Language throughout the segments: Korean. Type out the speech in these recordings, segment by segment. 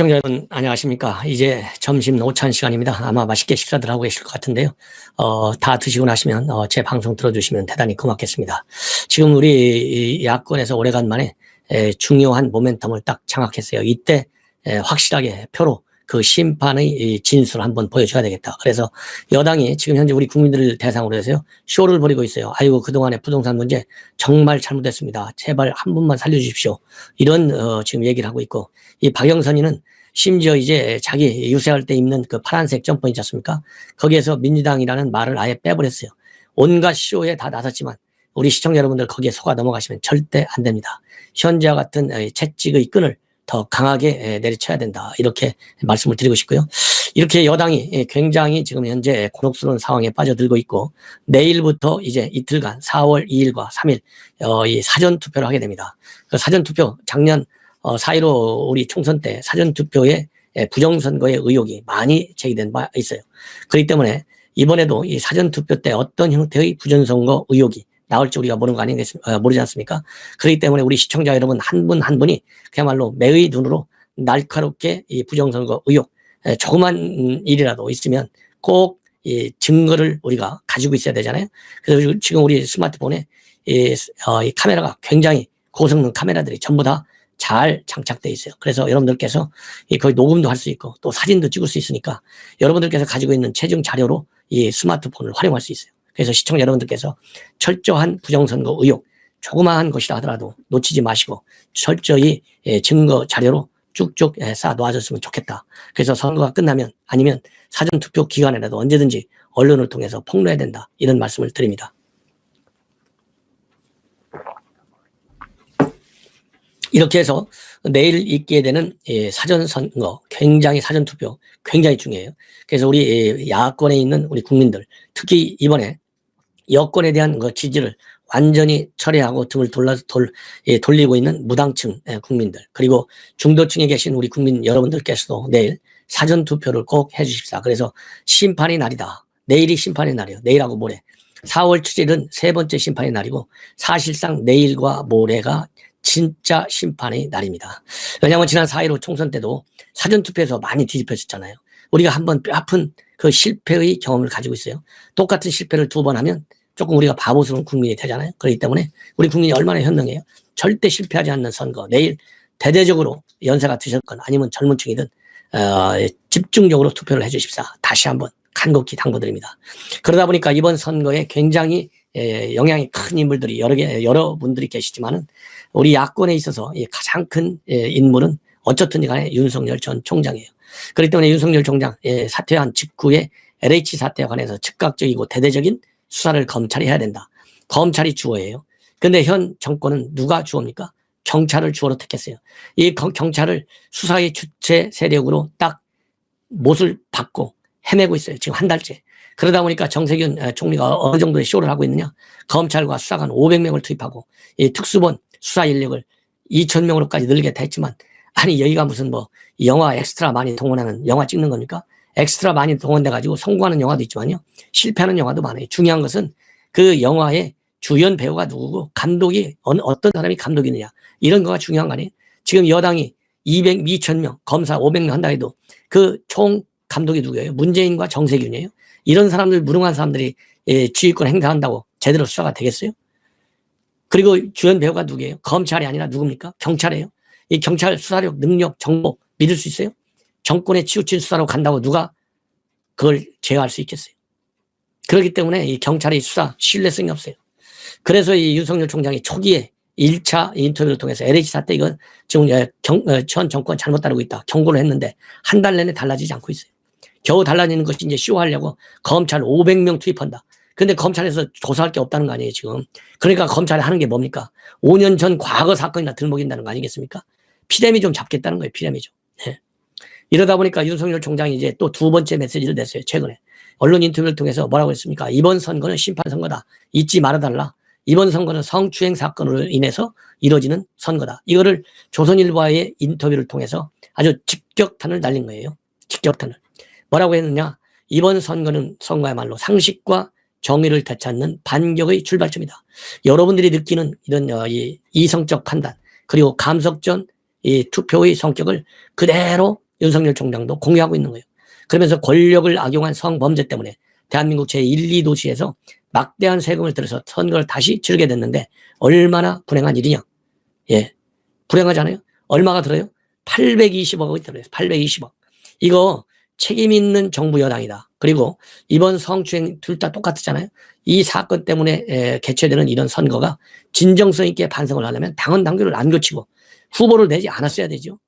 시청자 여러분 안녕하십니까. 이제 점심 오찬 시간입니다. 아마 맛있게 식사들 하고 계실 것 같은데요. 다 드시고 나시면 제 방송 들어주시면 대단히 고맙겠습니다. 지금 우리 야권에서 오래간만에 중요한 모멘텀을 딱 장악했어요. 이때 확실하게 표로 그 심판의 진술을 한번 보여줘야 되겠다. 그래서 여당이 지금 현재 우리 국민들을 대상으로 해서요, 쇼를 벌이고 있어요. 아이고, 그동안의 부동산 문제 정말 잘못됐습니다. 제발 한 분만 살려주십시오. 이런 지금 얘기를 하고 있고, 이 박영선이는 심지어 이제 자기 유세할 때 입는 그 파란색 점퍼 있지 않습니까? 거기에서 민주당이라는 말을 아예 빼버렸어요. 온갖 쇼에 다 나섰지만 우리 시청자 여러분들 거기에 속아 넘어가시면 절대 안 됩니다. 현재와 같은 채찍의 끈을 더 강하게 내리쳐야 된다. 이렇게 말씀을 드리고 싶고요. 이렇게 여당이 굉장히 지금 현재 곤혹스러운 상황에 빠져들고 있고, 내일부터 이제 이틀간 4월 2일과 3일 이 사전투표를 하게 됩니다. 그 사전투표 작년 4.15 우리 총선 때 사전투표에 부정선거의 의혹이 많이 제기된 바 있어요. 그렇기 때문에 이번에도 이 사전투표 때 어떤 형태의 부정선거 의혹이 나올지 우리가 모르는 거 아니겠습니까? 모르지 않습니까? 그렇기 때문에 우리 시청자 여러분 한 분 한 분이 그야말로 매의 눈으로 날카롭게 이 부정선거 의혹, 조그만 일이라도 있으면 꼭 이 증거를 우리가 가지고 있어야 되잖아요. 그래서 지금 우리 스마트폰에 이 카메라가 굉장히 고성능 카메라들이 전부 다 잘 장착되어 있어요. 그래서 여러분들께서 거의 녹음도 할 수 있고 또 사진도 찍을 수 있으니까 여러분들께서 가지고 있는 체증 자료로 이 스마트폰을 활용할 수 있어요. 그래서 시청자 여러분들께서 철저한 부정선거 의혹, 조그마한 것이라 하더라도 놓치지 마시고 철저히 증거 자료로 쭉쭉 쌓아 놓아줬으면 좋겠다. 그래서 선거가 끝나면 아니면 사전투표 기간에라도 언제든지 언론을 통해서 폭로해야 된다. 이런 말씀을 드립니다. 이렇게 해서 내일 있게 되는 사전선거, 굉장히 사전투표 굉장히 중요해요. 그래서 우리 야권에 있는 우리 국민들, 특히 이번에 여권에 대한 그 지지를 완전히 철회하고 등을 돌리고 있는 무당층 국민들, 그리고 중도층에 계신 우리 국민 여러분들께서도 내일 사전투표를 꼭 해주십사. 그래서 심판의 날이다. 내일이 심판의 날이에요. 내일하고 모레. 4월 7일은 세 번째 심판의 날이고 사실상 내일과 모레가 진짜 심판의 날입니다. 왜냐하면 지난 4.15 총선 때도 사전투표에서 많이 뒤집혀졌잖아요. 우리가 한번 뼈아픈 그 실패의 경험을 가지고 있어요. 똑같은 실패를 두 번 하면 조금 우리가 바보스러운 국민이 되잖아요. 그렇기 때문에 우리 국민이 얼마나 현명해요. 절대 실패하지 않는 선거. 내일 대대적으로 연세가 드셨건 아니면 젊은 층이든 집중적으로 투표를 해주십사. 다시 한번 간곡히 당부드립니다. 그러다 보니까 이번 선거에 굉장히 영향이 큰 인물들이 여러 분들이 계시지만은 우리 야권에 있어서 가장 큰 인물은 어쨌든 간에 윤석열 전 총장이에요. 그렇기 때문에 윤석열 총장 사퇴한 직후에 LH 사태에 관해서 즉각적이고 대대적인 수사를 검찰이 해야 된다. 검찰이 주어예요. 근데 현 정권은 누가 주어입니까? 경찰을 주어로 택했어요. 이 경찰을 수사의 주체 세력으로 딱 못을 받고 헤매고 있어요. 지금 한 달째. 그러다 보니까 정세균 총리가 어느 정도의 쇼를 하고 있느냐. 검찰과 수사관 500명을 투입하고 이 특수본 수사 인력을 2,000명으로까지 늘리겠다 했지만, 아니 여기가 무슨 뭐 영화 엑스트라 많이 동원하는 영화 찍는 겁니까? 엑스트라 많이 동원돼 가지고 성공하는 영화도 있지만요, 실패하는 영화도 많아요. 중요한 것은 그 영화의 주연 배우가 누구고 감독이 어떤 사람이 감독이느냐, 이런 거가 중요한 거 아니에요. 지금 여당이 2,000명 검사 500명 한다 해도 그 총 감독이 누구예요? 문재인과 정세균이에요. 이런 사람들, 무능한 사람들이 지휘권 행사한다고 제대로 수사가 되겠어요? 그리고 주연 배우가 누구예요? 검찰이 아니라 누굽니까? 경찰이에요. 이 경찰 수사력, 능력, 정보 믿을 수 있어요? 정권에 치우친 수사로 간다고 누가 그걸 제어할 수 있겠어요? 그렇기 때문에 이 경찰의 수사 신뢰성이 없어요. 그래서 이 윤석열 총장이 초기에 1차 인터뷰를 통해서 LH 사태 이건 지금 전 정권 잘못 다루고 있다 경고를 했는데 한 달 내내 달라지지 않고 있어요. 겨우 달라지는 것이 이제 쇼하려고 검찰 500명 투입한다. 근데 검찰에서 조사할 게 없다는 거 아니에요, 지금. 그러니까 검찰이 하는 게 뭡니까? 5년 전 과거 사건이나 들먹인다는 거 아니겠습니까? 피레미 좀 잡겠다는 거예요, 피레미 좀. 네. 이러다 보니까 윤석열 총장이 이제 또 두 번째 메시지를 냈어요, 최근에. 언론 인터뷰를 통해서 뭐라고 했습니까? 이번 선거는 심판선거다. 잊지 말아달라. 이번 선거는 성추행 사건으로 인해서 이루어지는 선거다. 이거를 조선일보와의 인터뷰를 통해서 아주 직격탄을 날린 거예요. 직격탄을. 뭐라고 했느냐? 이번 선거는 선거야말로 상식과 정의를 되찾는 반격의 출발점이다. 여러분들이 느끼는 이런 이성적 판단, 그리고 감석전 이 투표의 성격을 그대로 윤석열 총장도 공유하고 있는 거예요. 그러면서 권력을 악용한 성범죄 때문에 대한민국 제1, 2도시에서 막대한 세금을 들여서 선거를 다시 치르게 됐는데 얼마나 불행한 일이냐. 예. 불행하잖아요. 얼마가 들어요? 820억이 들어요. 820억. 이거 책임 있는 정부 여당이다. 그리고 이번 성추행 둘 다 똑같았잖아요. 이 사건 때문에 개최되는 이런 선거가 진정성 있게 반성을 하려면 당헌 당규를 안 고치고 후보를 내지 않았어야 되죠.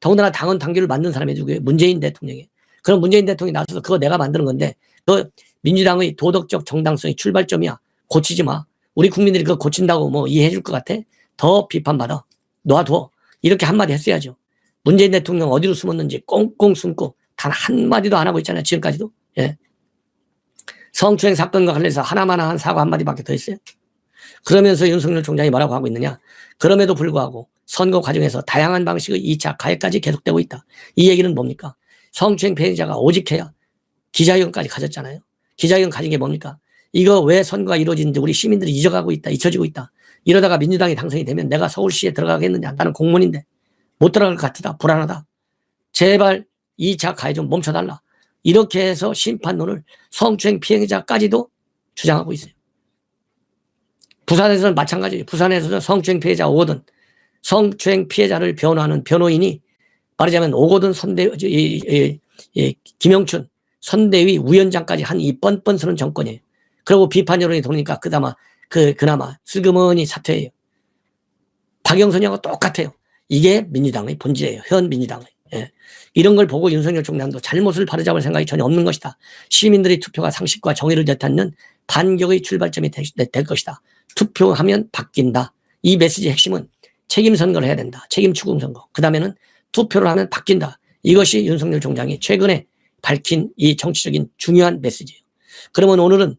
더군다나 당헌 당규를 만든 사람이 누구예요? 문재인 대통령이에요. 그럼 문재인 대통령이 나서서 그거 내가 만드는 건데 그 민주당의 도덕적 정당성이 출발점이야. 고치지 마. 우리 국민들이 그거 고친다고 뭐 이해해 줄 것 같아? 더 비판받아. 놔둬. 이렇게 한마디 했어야죠. 문재인 대통령 어디로 숨었는지 꽁꽁 숨고 단 한마디도 안 하고 있잖아요. 지금까지도. 예. 성추행 사건과 관련해서 하나만 한 사과 한마디밖에 더 했어요. 그러면서 윤석열 총장이 뭐라고 하고 있느냐. 그럼에도 불구하고 선거 과정에서 다양한 방식의 2차 가해까지 계속되고 있다. 이 얘기는 뭡니까? 성추행 피해자가 오직해야 기자회견까지 가졌잖아요. 기자회견 가진 게 뭡니까? 이거 왜 선거가 이루어지는지 우리 시민들이 잊어가고 있다. 잊혀지고 있다. 이러다가 민주당이 당선이 되면 내가 서울시에 들어가겠느냐. 나는 공무원인데 못 들어갈 것 같다. 불안하다. 제발 2차 가해 좀 멈춰달라. 이렇게 해서 심판론을 성추행 피해자까지도 주장하고 있어요. 부산에서는 마찬가지예요. 부산에서는 성추행 피해자 오거든. 성추행 피해자를 변호하는 변호인이 말하자면 오거든 김영춘 선대위 위원장까지 한 이 뻔뻔스러운 정권이에요. 그리고 비판 여론이 도니까 그나마 슬그머니 사퇴해요. 박영선이하고 똑같아요. 이게 민주당의 본질이에요. 현 민주당의. 예. 이런 걸 보고 윤석열 총장도 잘못을 바로잡을 생각이 전혀 없는 것이다. 시민들의 투표가 상식과 정의를 되찾는 반격의 출발점이 될 것이다. 투표하면 바뀐다. 이 메시지의 핵심은 책임 선거를 해야 된다. 책임 추궁 선거. 그 다음에는 투표를 하면 바뀐다. 이것이 윤석열 총장이 최근에 밝힌 이 정치적인 중요한 메시지예요. 그러면 오늘은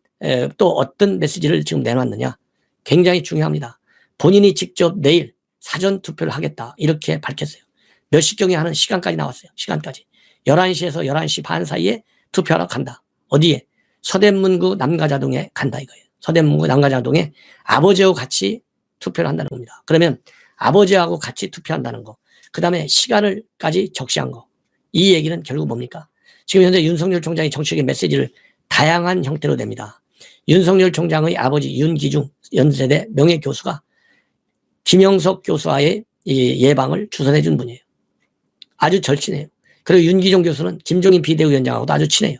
또 어떤 메시지를 지금 내놨느냐. 굉장히 중요합니다. 본인이 직접 내일 사전 투표를 하겠다. 이렇게 밝혔어요. 몇 시경에 하는 시간까지 나왔어요. 시간까지. 11시에서 11시 반 사이에 투표하러 간다. 어디에? 서대문구 남가자동에 간다 이거예요. 서대문구 남가자동에 아버지하고 같이 투표를 한다는 겁니다. 그러면 아버지하고 같이 투표한다는 거. 그 다음에 시간을까지 적시한 거. 이 얘기는 결국 뭡니까? 지금 현재 윤석열 총장이 정치적인 메시지를 다양한 형태로 냅니다. 윤석열 총장의 아버지 윤기중 연세대 명예교수가 김영석 교수와의 예방을 주선해 준 분이에요. 아주 절친해요. 그리고 윤기중 교수는 김종인 비대위원장하고도 아주 친해요.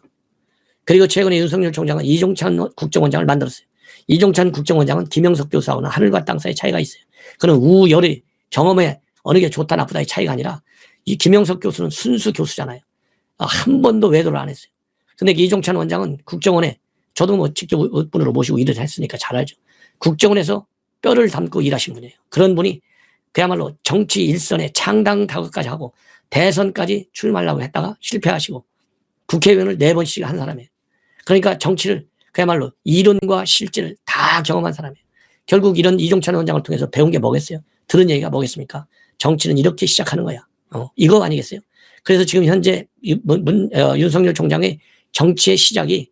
그리고 최근에 윤석열 총장은 이종찬 국정원장을 만들었어요. 이종찬 국정원장은 김영석 교수하고는 하늘과 땅 사이의 차이가 있어요. 그는 우열의 경험에 어느 게 좋다 나쁘다의 차이가 아니라 이 김영석 교수는 순수 교수잖아요. 한 번도 외도를 안 했어요. 근데 이종찬 원장은 국정원에 저도 뭐 직접 분으로 모시고 일을 했으니까 잘 알죠. 국정원에서 뼈를 담고 일하신 분이에요. 그런 분이 그야말로 정치 일선에 창당 다급까지 하고 대선까지 출마하려고 했다가 실패하시고 국회의원을 4번씩 한 사람이에요. 그러니까 정치를 그야말로 이론과 실제를 다 경험한 사람이에요. 결국 이런 이종찬 원장을 통해서 배운 게 뭐겠어요? 들은 얘기가 뭐겠습니까? 정치는 이렇게 시작하는 거야. 이거 아니겠어요? 그래서 지금 현재 윤석열 총장의 정치의 시작이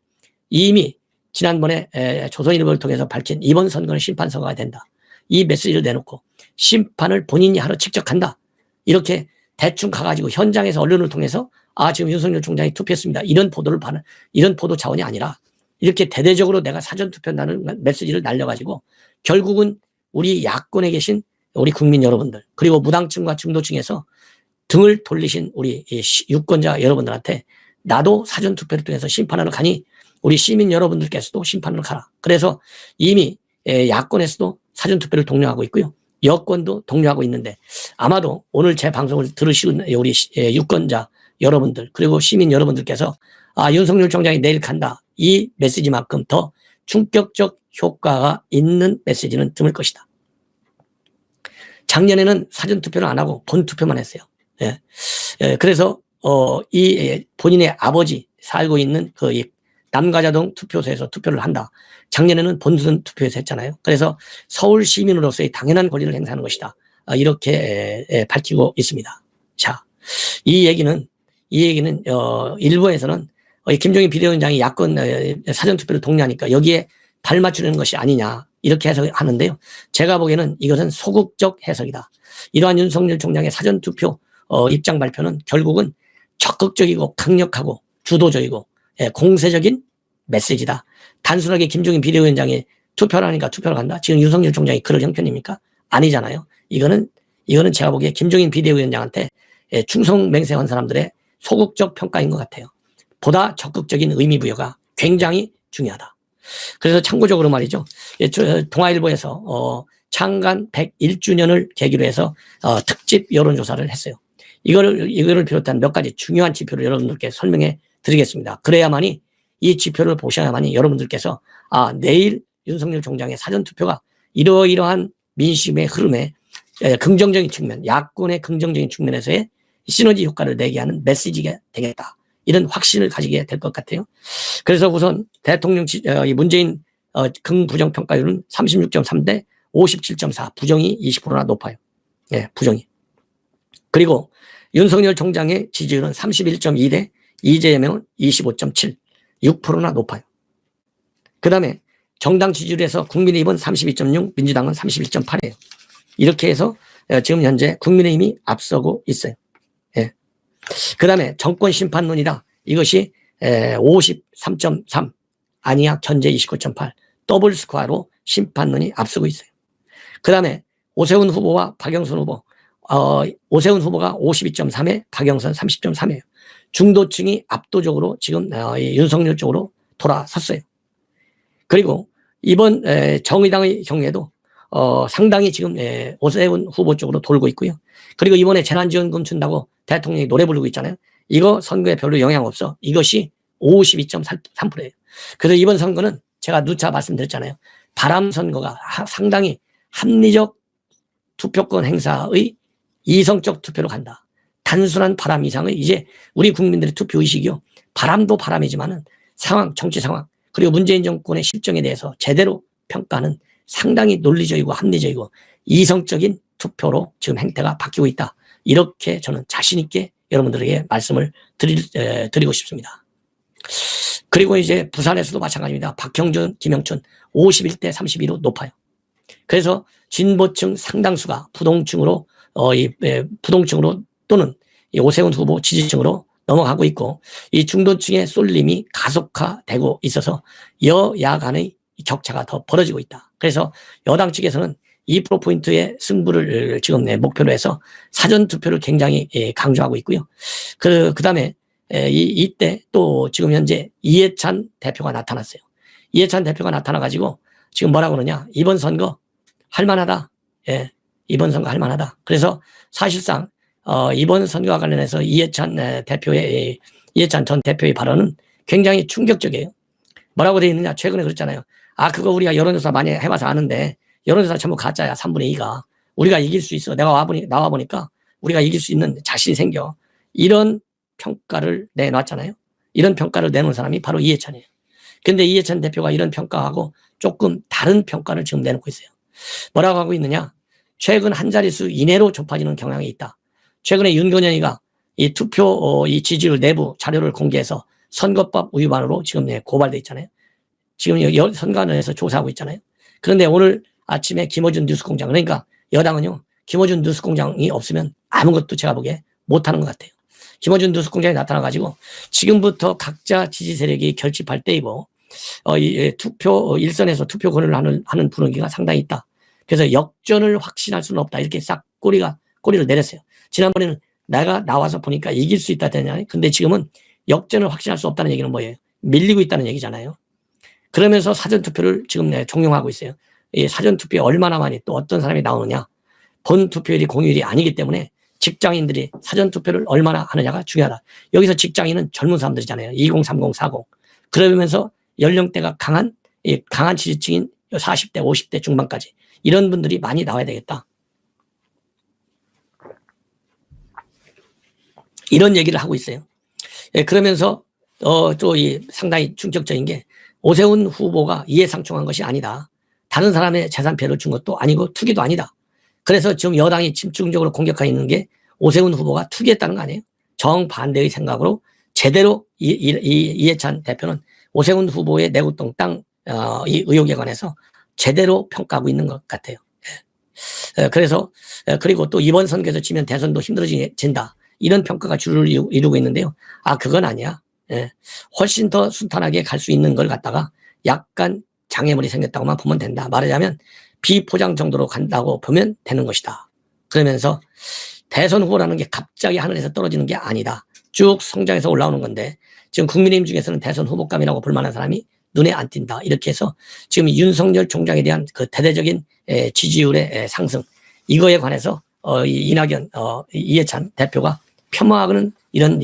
이미 지난번에 조선일보를 통해서 밝힌 이번 선거는 심판선거가 된다. 이 메시지를 내놓고 심판을 본인이 하러 직접 간다. 이렇게 대충 가가지고 현장에서 언론을 통해서 지금 윤석열 총장이 투표했습니다. 이런 보도 차원이 아니라 이렇게 대대적으로 내가 사전투표한다는 메시지를 날려가지고 결국은 우리 야권에 계신 우리 국민 여러분들 그리고 무당층과 중도층에서 등을 돌리신 우리 유권자 여러분들한테 나도 사전투표를 통해서 심판하러 가니 우리 시민 여러분들께서도 심판을 가라. 그래서 이미 야권에서도 사전투표를 독려하고 있고요. 여권도 독려하고 있는데 아마도 오늘 제 방송을 들으시는 우리 유권자 여러분들 그리고 시민 여러분들께서 윤석열 총장이 내일 간다. 이 메시지만큼 더 충격적 효과가 있는 메시지는 드물 것이다. 작년에는 사전투표를 안 하고 본투표만 했어요. 그래서 이 본인의 아버지 살고 있는 그 남가자동 투표소에서 투표를 한다. 작년에는 본선 투표에서 했잖아요. 그래서 서울 시민으로서의 당연한 권리를 행사하는 것이다. 이렇게 밝히고 있습니다. 자, 이 얘기는 일부에서는 김종인 비대위원장이 야권 사전투표를 독려하니까 여기에 발맞추는 것이 아니냐 이렇게 해석하는데요. 제가 보기에는 이것은 소극적 해석이다. 이러한 윤석열 총장의 사전투표 입장 발표는 결국은 적극적이고 강력하고 주도적이고 공세적인 메시지다. 단순하게 김종인 비대위원장이 투표를 하니까 투표를 간다. 지금 윤석열 총장이 그럴 형편입니까? 아니잖아요. 이거는 제가 보기에 김종인 비대위원장한테 충성맹세한 사람들의 소극적 평가인 것 같아요. 보다 적극적인 의미 부여가 굉장히 중요하다. 그래서 참고적으로 말이죠. 동아일보에서 창간 101주년을 계기로 해서 특집 여론조사를 했어요. 이거를 비롯한 몇 가지 중요한 지표를 여러분들께 설명해 드리겠습니다. 그래야만이 이 지표를 보셔야만이 여러분들께서 내일 윤석열 총장의 사전투표가 이러이러한 민심의 흐름에 긍정적인 측면, 야권의 긍정적인 측면에서의 시너지 효과를 내게 하는 메시지가 되겠다. 이런 확신을 가지게 될 것 같아요. 그래서 우선 대통령 문재인 긍부정 평가율은 36.3대 57.4, 부정이 20%나 높아요. 부정이. 그리고 윤석열 총장의 지지율은 31.2대 이재명은 25.7, 6%나 높아요. 그 다음에 정당 지지율에서 국민의힘은 32.6, 민주당은 31.8이에요. 이렇게 해서 지금 현재 국민의힘이 앞서고 있어요. 그 다음에 정권 심판론이다. 이것이 53.3, 아니야 견제 29.8, 더블 스코어로 심판론이 앞서고 있어요. 그 다음에 오세훈 후보와 박영선 후보, 오세훈 후보가 52.3에 박영선 30.3이에요. 중도층이 압도적으로 지금 윤석열 쪽으로 돌아섰어요. 그리고 이번 정의당의 경우에도 상당히 지금 오세훈 후보 쪽으로 돌고 있고요. 그리고 이번에 재난지원금 준다고 대통령이 노래 부르고 있잖아요. 이거 선거에 별로 영향 없어. 이것이 52.3%예요. 그래서 이번 선거는 제가 누차 말씀드렸잖아요. 바람 선거가 상당히 합리적 투표권 행사의 이성적 투표로 간다. 단순한 바람 이상의 이제 우리 국민들의 투표의식이요. 바람도 바람이지만은 상황, 정치 상황, 그리고 문재인 정권의 실정에 대해서 제대로 평가하는 상당히 논리적이고 합리적이고 이성적인 투표로 지금 행태가 바뀌고 있다. 이렇게 저는 자신 있게 여러분들에게 말씀을 드리고 싶습니다. 그리고 이제 부산에서도 마찬가지입니다. 박형준, 김영춘 51대 32로 높아요. 그래서 진보층 상당수가 부동층으로 또는 이 오세훈 후보 지지층으로 넘어가고 있고, 이 중도층의 쏠림이 가속화되고 있어서 여야 간의 격차가 더 벌어지고 있다. 그래서 여당 측에서는 2%포인트의 승부를 지금 목표로 해서 사전투표를 굉장히 강조하고 있고요. 그 다음에 이때 또 지금 현재 이해찬 대표가 나타났어요. 이해찬 대표가 나타나가지고 지금 뭐라고 그러냐. 이번 선거 할만하다. 이번 선거 할만하다. 그래서 사실상 이번 선거와 관련해서 이해찬 전 대표의 발언은 굉장히 충격적이에요. 뭐라고 되어 있느냐. 최근에 그랬잖아요. 그거 우리가 여론조사 많이 해봐서 아는데 여론조사 전부 가짜야. 3분의 2가. 우리가 이길 수 있어. 내가 나와보니까 우리가 이길 수 있는 자신이 생겨. 이런 평가를 내놨잖아요. 이런 평가를 내놓은 사람이 바로 이해찬이에요. 근데 이해찬 대표가 이런 평가하고 조금 다른 평가를 지금 내놓고 있어요. 뭐라고 하고 있느냐. 최근 한 자릿수 이내로 좁아지는 경향이 있다. 최근에 윤건현이가 이 투표 이 지지율 내부 자료를 공개해서 선거법 위반으로 지금 고발돼 있잖아요. 지금 선관위에서 조사하고 있잖아요. 그런데 오늘 아침에 김어준 뉴스공장, 그러니까 여당은요, 김어준 뉴스공장이 없으면 아무것도 제가 보기에 못하는 것 같아요. 김어준 뉴스공장이 나타나가지고 지금부터 각자 지지 세력이 결집할 때이고 투표 일선에서 투표 권유를 하는 분위기가 상당히 있다. 그래서 역전을 확신할 수는 없다. 이렇게 싹 꼬리를 내렸어요. 지난번에는 내가 나와서 보니까 이길 수 있다 되냐. 근데 지금은 역전을 확신할 수 없다는 얘기는 뭐예요? 밀리고 있다는 얘기잖아요. 그러면서 사전투표를 지금 종용하고 있어요. 이 사전투표에 얼마나 많이 또 어떤 사람이 나오느냐. 본 투표율이 공휴일이 아니기 때문에 직장인들이 사전투표를 얼마나 하느냐가 중요하다. 여기서 직장인은 젊은 사람들이잖아요. 20, 30, 40. 그러면서 연령대가 강한 지지층인 40대, 50대 중반까지. 이런 분들이 많이 나와야 되겠다. 이런 얘기를 하고 있어요. 그러면서 또 상당히 충격적인 게 오세훈 후보가 이해상충한 것이 아니다. 다른 사람의 재산 피해를 준 것도 아니고 투기도 아니다. 그래서 지금 여당이 집중적으로 공격하고 있는 게 오세훈 후보가 투기했다는 거 아니에요? 정반대의 생각으로 제대로 이해찬 대표는 오세훈 후보의 내구동 땅 이 의혹에 관해서 제대로 평가하고 있는 것 같아요. 그래서 그리고 또 이번 선거에서 지면 대선도 힘들어진다. 이런 평가가 주를 이루고 있는데요. 그건 아니야. 예. 훨씬 더 순탄하게 갈 수 있는 걸 갖다가 약간 장애물이 생겼다고만 보면 된다. 말하자면 비포장 정도로 간다고 보면 되는 것이다. 그러면서 대선 후보라는 게 갑자기 하늘에서 떨어지는 게 아니다. 쭉 성장해서 올라오는 건데 지금 국민의힘 중에서는 대선 후보감이라고 볼 만한 사람이 눈에 안 띈다. 이렇게 해서 지금 윤석열 총장에 대한 그 대대적인 지지율의 상승, 이거에 관해서 이낙연, 이해찬 대표가 폄하하는 이런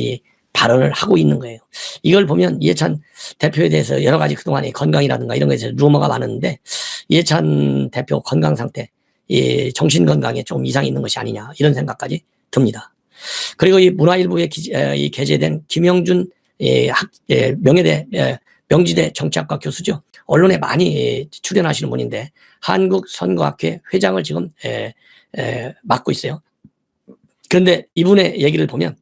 발언을 하고 있는 거예요. 이걸 보면 이해찬 대표에 대해서 여러 가지 그동안의 건강이라든가 이런 것에 루머가 많았는데 이해찬 대표 건강 상태, 정신 건강에 좀 이상이 있는 것이 아니냐 이런 생각까지 듭니다. 그리고 이 문화일보에 게재된 김영준 명예대 명지대 정치학과 교수죠. 언론에 많이 출연하시는 분인데 한국선거학회 회장을 지금 맡고 있어요. 그런데 이분의 얘기를 보면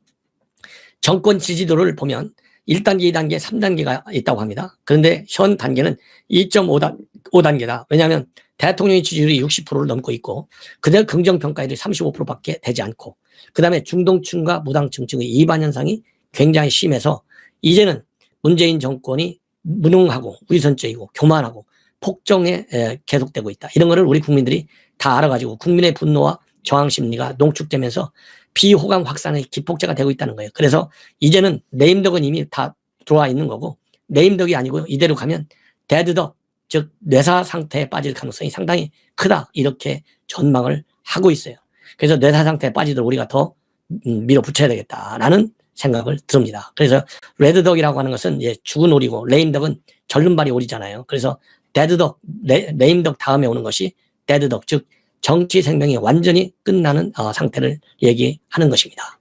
정권 지지도를 보면 1단계, 2단계, 3단계가 있다고 합니다. 그런데 현 단계는 2.5단계다. 왜냐하면 대통령의 지지율이 60%를 넘고 있고 그대로 긍정평가율이 35%밖에 되지 않고 그 다음에 중동층과 무당층의 이반 현상이 굉장히 심해서 이제는 문재인 정권이 무능하고 위선적이고 교만하고 폭정에 계속되고 있다. 이런 거를 우리 국민들이 다 알아가지고 국민의 분노와 저항 심리가 농축되면서 비호감 확산의 기폭제가 되고 있다는 거예요. 그래서 이제는 네임덕은 이미 다 들어와 있는 거고 네임덕이 아니고 이대로 가면 데드덕, 즉 뇌사 상태에 빠질 가능성이 상당히 크다. 이렇게 전망을 하고 있어요. 그래서 뇌사 상태에 빠지도록 우리가 더 밀어붙여야 되겠다라는 생각을 듭니다. 그래서 레드덕이라고 하는 것은 죽은 오리고 레임덕은 절름발이 오리잖아요. 그래서 데드덕, 레임덕 다음에 오는 것이 데드덕, 즉 정치 생명이 완전히 끝나는 상태를 얘기하는 것입니다.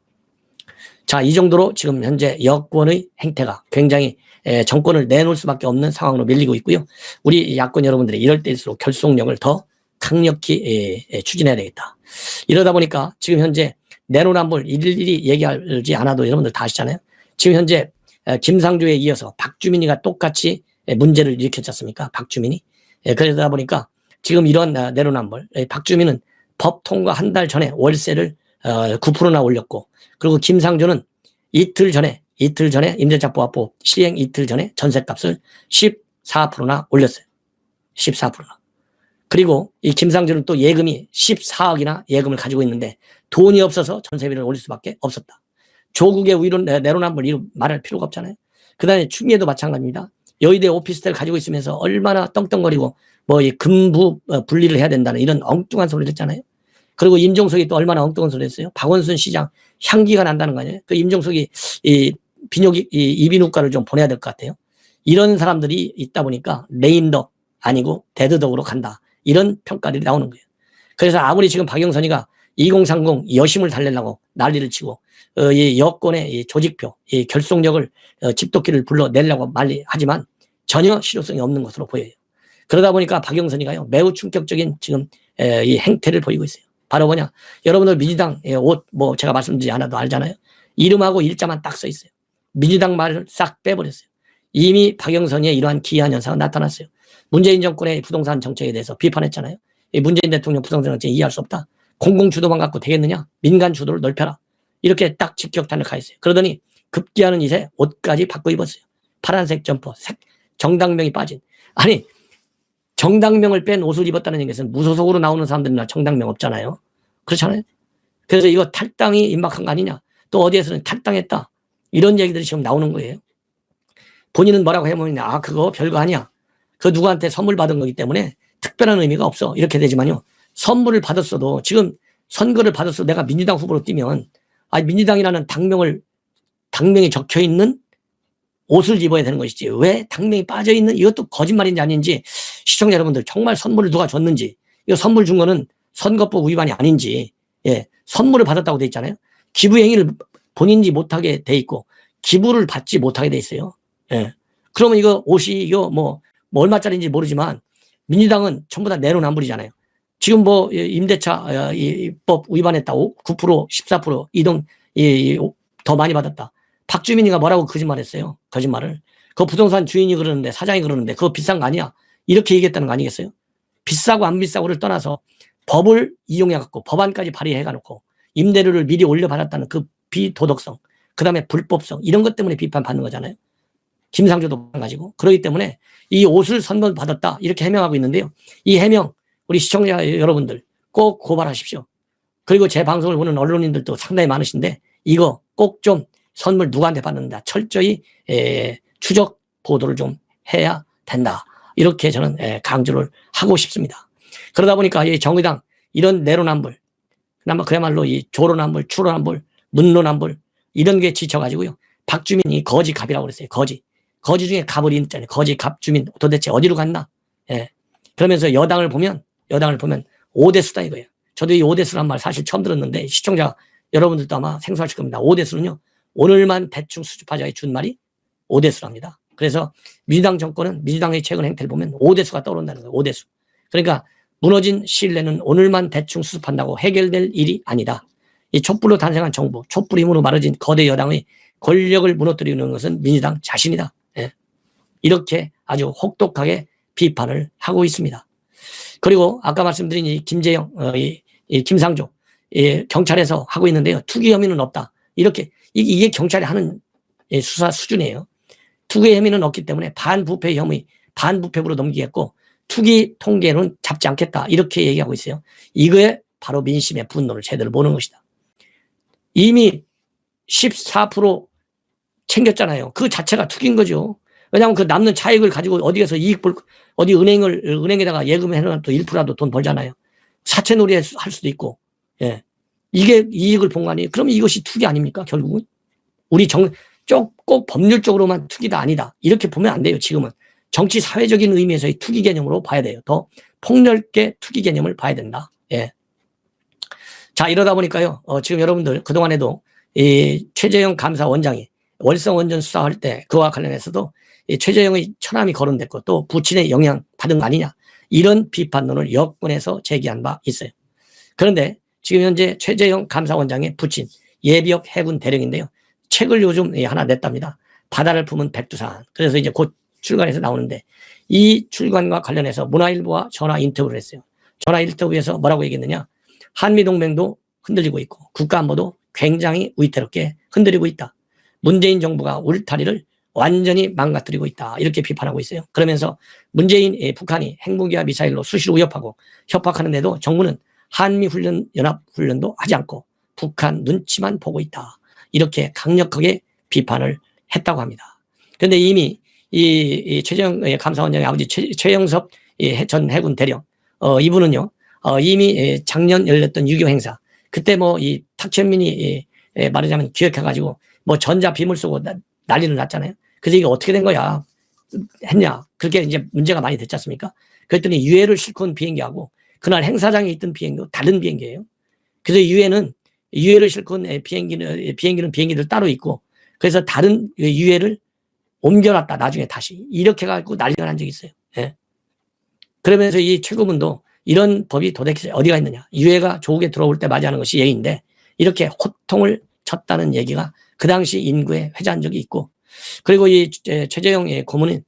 자, 이 정도로 지금 현재 여권의 행태가 굉장히 정권을 내놓을 수밖에 없는 상황으로 밀리고 있고요. 우리 야권 여러분들이 이럴 때일수록 결속력을 더 강력히 추진해야 되겠다. 이러다 보니까 지금 현재 내로남불 일일이 얘기하지 않아도 여러분들 다 아시잖아요. 지금 현재 김상조에 이어서 박주민이가 똑같이 문제를 일으켰지 않습니까? 박주민이. 그러다 보니까 지금 이런 내로남불, 박주민은 법 통과 한 달 전에 월세를 9%나 올렸고 그리고 김상조는 이틀 전에 임대차보호법 시행 이틀 전에 전셋값을 14%나 올렸어요. 14%나. 그리고 이 김상조는 또 예금이 14억이나 예금을 가지고 있는데 돈이 없어서 전세비를 올릴 수밖에 없었다. 조국의 위로 내로남불 이런 말할 필요가 없잖아요. 그 다음에 추미애도 마찬가지입니다. 여의도 오피스텔 가지고 있으면서 얼마나 떵떵거리고 이 금부 분리를 해야 된다는 이런 엉뚱한 소리를 했잖아요. 그리고 임종석이 또 얼마나 엉뚱한 소리를 했어요. 박원순 시장 향기가 난다는 거 아니에요. 그 임종석이 이비인후과를 좀 보내야 될 것 같아요. 이런 사람들이 있다 보니까 레임덕 아니고 데드덕으로 간다. 이런 평가들이 나오는 거예요. 그래서 아무리 지금 박영선이가 2030 여심을 달래려고 난리를 치고 이 여권의 이 조직표, 이 결속력을 집도끼를 불러내려고 하지만 전혀 실효성이 없는 것으로 보여요. 그러다 보니까 박영선이가요 매우 충격적인 지금 이 행태를 보이고 있어요. 바로 뭐냐? 여러분들 민주당 옷 제가 말씀드리지 않아도 알잖아요. 이름하고 일자만 딱 써 있어요. 민주당 말을 싹 빼버렸어요. 이미 박영선의 이러한 기이한 현상은 나타났어요. 문재인 정권의 부동산 정책에 대해서 비판했잖아요. 문재인 대통령 부동산 정책 이해할 수 없다. 공공주도만 갖고 되겠느냐? 민간 주도를 넓혀라. 이렇게 딱 직격탄을 가했어요. 그러더니 급기야는 이제 옷까지 바꿔 입었어요. 파란색 점퍼, 정당명이 빠진. 아니 정당명을 뺀 옷을 입었다는 것은 무소속으로 나오는 사람들이나 정당명 없잖아요. 그렇잖아요. 그래서 이거 탈당이 임박한 거 아니냐. 또 어디에서는 탈당했다. 이런 얘기들이 지금 나오는 거예요. 본인은 뭐라고 해보면 그거 별거 아니야. 그 누구한테 선물 받은 거기 때문에 특별한 의미가 없어. 이렇게 되지만요. 선물을 받았어도 지금 선거를 받았어도 내가 민주당 후보로 뛰면 민주당이라는 당명이 적혀있는 옷을 입어야 되는 것이지 왜 당명이 빠져있는 이것도 거짓말인지 아닌지 시청자 여러분들 정말 선물을 누가 줬는지 이거 선물 준 거는 선거법 위반이 아닌지 선물을 받았다고 돼 있잖아요. 기부 행위를 본인이 못하게 돼 있고 기부를 받지 못하게 돼 있어요. 그러면 이거 옷이 이거 뭐 얼마짜리인지 모르지만 민주당은 전부 다 내로남불이잖아요. 지금 임대차 법 위반했다고 9% 14% 이동 더 많이 받았다. 박주민이가 뭐라고 거짓말했어요. 거짓말을. 그 부동산 주인이 그러는데 사장이 그러는데 그거 비싼 거 아니야. 이렇게 얘기했다는 거 아니겠어요? 비싸고 안 비싸고를 떠나서 법을 이용해갖고 법안까지 발의해가놓고 임대료를 미리 올려받았다는 그 비도덕성, 그 다음에 불법성, 이런 것 때문에 비판받는 거잖아요. 김상조도 마찬가지고. 그렇기 때문에 이 옷을 선물받았다 이렇게 해명하고 있는데요. 이 해명 우리 시청자 여러분들 꼭 고발하십시오. 그리고 제 방송을 보는 언론인들도 상당히 많으신데 이거 꼭 좀 선물 누구한테 받는다 철저히 추적 보도를 좀 해야 된다. 이렇게 저는 강조를 하고 싶습니다. 그러다 보니까 이 정의당 이런 내로남불, 그야말로 이 조로남불, 추로남불, 문로남불 이런 게 지쳐가지고요. 박주민이 거지갑이라고 그랬어요. 거지 중에 갑을 있잖아요. 거지 갑주민 도대체 어디로 갔나? 예. 그러면서 여당을 보면 5대수다 이거예요. 저도 이 5대수란 말 사실 처음 들었는데 시청자 여러분들도 아마 생소하실 겁니다. 5대수는요. 오늘만 대충 수습하자에 준 말이 5대수랍니다. 그래서 민주당 정권은 민주당의 최근 행태를 보면 5대수가 떠오른다는 거예요. 5대수. 그러니까 무너진 신뢰는 오늘만 대충 수습한다고 해결될 일이 아니다. 이 촛불로 탄생한 정부, 촛불 힘으로 말아진 거대 여당의 권력을 무너뜨리는 것은 민주당 자신이다. 예. 이렇게 아주 혹독하게 비판을 하고 있습니다. 그리고 아까 말씀드린 이 김재영, 이 김상조, 경찰에서 하고 있는데요. 투기 혐의는 없다. 이렇게 이게 경찰이 하는 수사 수준이에요. 투기 혐의는 없기 때문에 반부패 혐의, 반부패부로 넘기겠고 투기 통계는 잡지 않겠다. 이렇게 얘기하고 있어요. 이거에 바로 민심의 분노를 제대로 보는 것이다. 이미 14% 챙겼잖아요. 그 자체가 투기인 거죠. 왜냐하면 그 남는 차익을 가지고 어디에서 어디 은행에다가 예금해 놓으면 또 1%라도 돈 벌잖아요. 사채놀이 할 수도 있고, 예. 이게 이익을 본 거 아니에요? 그러면 이것이 투기 아닙니까? 결국은? 우리 꼭 법률적으로만 투기다 아니다. 이렇게 보면 안 돼요, 지금은. 정치 사회적인 의미에서의 투기 개념으로 봐야 돼요. 더 폭넓게 투기 개념을 봐야 된다. 예. 자, 이러다 보니까요, 지금 여러분들 그동안에도 이 최재형 감사원장이 월성 원전 수사할 때 그와 관련해서도 이 최재형의 처남이 거론됐고 또 부친의 영향 받은 거 아니냐. 이런 비판론을 여권에서 제기한 바 있어요. 그런데 지금 현재 최재형 감사원장의 부친 예비역 해군 대령인데요. 책을 요즘 하나 냈답니다. 바다를 품은 백두산. 그래서 이제 곧 출간해서 나오는데 이 출간과 관련해서 문화일보와 전화 인터뷰를 했어요. 전화 인터뷰에서 뭐라고 얘기했느냐. 한미동맹도 흔들리고 있고 국가안보도 굉장히 위태롭게 흔들리고 있다. 문재인 정부가 울타리를 완전히 망가뜨리고 있다. 이렇게 비판하고 있어요. 그러면서 북한이 핵무기와 미사일로 수시로 위협하고 협박하는데도 정부는 한미훈련, 연합훈련도 하지 않고 북한 눈치만 보고 있다. 이렇게 강력하게 비판을 했다고 합니다. 그런데 이미 이 최재형 감사원장의 아버지 최영섭 전 해군 대령, 이분은요, 이미 작년 열렸던 6.25 행사, 그때 뭐 이 탁현민이 말하자면 기획해가지고 뭐 전자 비물 쏘고 난리를 났잖아요. 그래서 이게 어떻게 된 거야? 했냐? 그렇게 이제 문제가 많이 됐지 않습니까? 그랬더니 유해를 싣고 온 비행기하고 그날 행사장에 있던 비행기도 다른 비행기예요. 그래서 유해를 싣고 온 비행기는 비행기들 따로 있고 그래서 다른 유해를 옮겨놨다. 나중에 다시. 이렇게 해가지고 난리가 난 적이 있어요. 예. 그러면서 이 최고문도 이런 법이 도대체 어디가 있느냐. 유해가 조국에 들어올 때 맞이하는 것이 예의인데 이렇게 호통을 쳤다는 얘기가 그 당시 인구에 회자한 적이 있고 그리고 이 최재형 고문은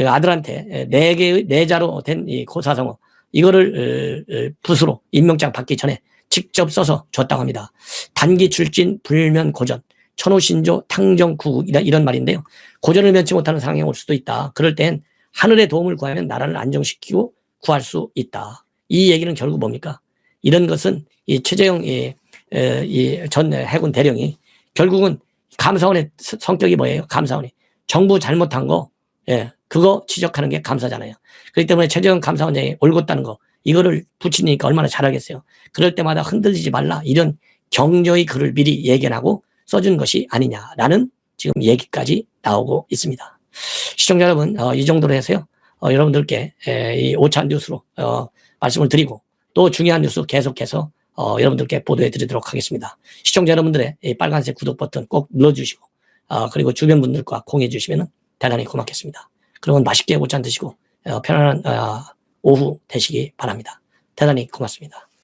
아들한테 4자로 된 이 고사성어 이거를 붓으로 임명장 받기 전에 직접 써서 줬다고 합니다. 단기 출진 불면 고전 천호신조 탕정구국 이런 말인데요. 고전을 면치 못하는 상황이 올 수도 있다. 그럴 땐 하늘의 도움을 구하면 나라를 안정시키고 구할 수 있다. 이 얘기는 결국 뭡니까? 이런 것은 이 최재형 전 해군 대령이 결국은 감사원의 성격이 뭐예요? 감사원이 정부 잘못한 거, 그거 지적하는 게 감사잖아요. 그렇기 때문에 최재형 감사원장이 옳았다는 거, 이거를 부친이니까 얼마나 잘하겠어요. 그럴 때마다 흔들리지 말라 이런 격려의 글을 미리 예견하고 써준 것이 아니냐라는 지금 얘기까지 나오고 있습니다. 시청자 여러분, 이 정도로 해서요. 여러분들께 이 오찬 뉴스로 말씀을 드리고 또 중요한 뉴스 계속해서 여러분들께 보도해 드리도록 하겠습니다. 시청자 여러분들의 이 빨간색 구독 버튼 꼭 눌러주시고 그리고 주변 분들과 공유해 주시면 대단히 고맙겠습니다. 그러면 맛있게 오찬 드시고 편안한 오후 되시기 바랍니다. 대단히 고맙습니다.